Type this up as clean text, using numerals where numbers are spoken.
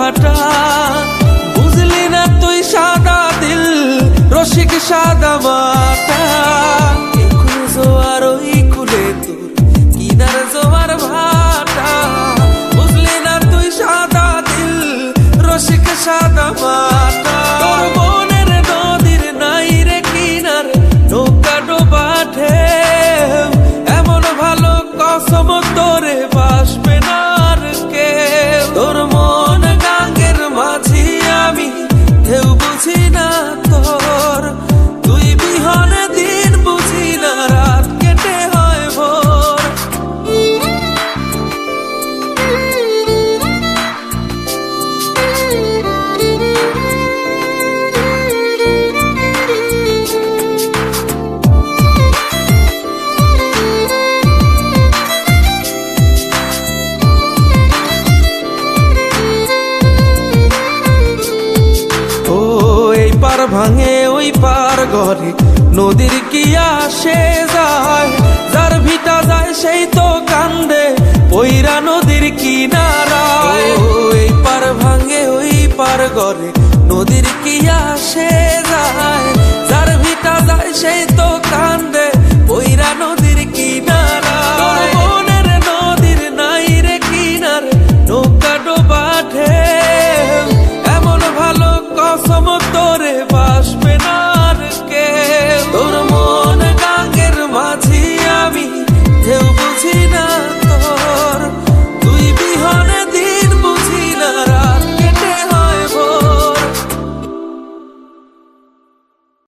ভাটা। বুঝলি না তুই সাদা দিল রসিক সাদা মাটা। এই কুলে জোয়ার ওই কুলে তোর কিনার জোয়ার ভাটা। বুঝলি না তুই সাদা দিল রসিক সাদা মাটা। তোর মনের নদীর নাই রে কিনার নৌকা ডোবা ঢেউ। এমন ভালো কসম তোরে বাসবে না আর কেউ। তোর মন গাঙ্গের মাঝি আমি ঢেউ বুঝি না তোর। তুই বিহনে দিন বুঝি না রাত কেটে হয় ভোর। পার ভাঙে ওই পার ঘরে নদীর কি আসে যায়। যার ভিটা যায় সেই তো কান্দে পইরা নদীর কিনারায়। ওই পার ভাঙে ওই পার ঘরে নদীর কি আসে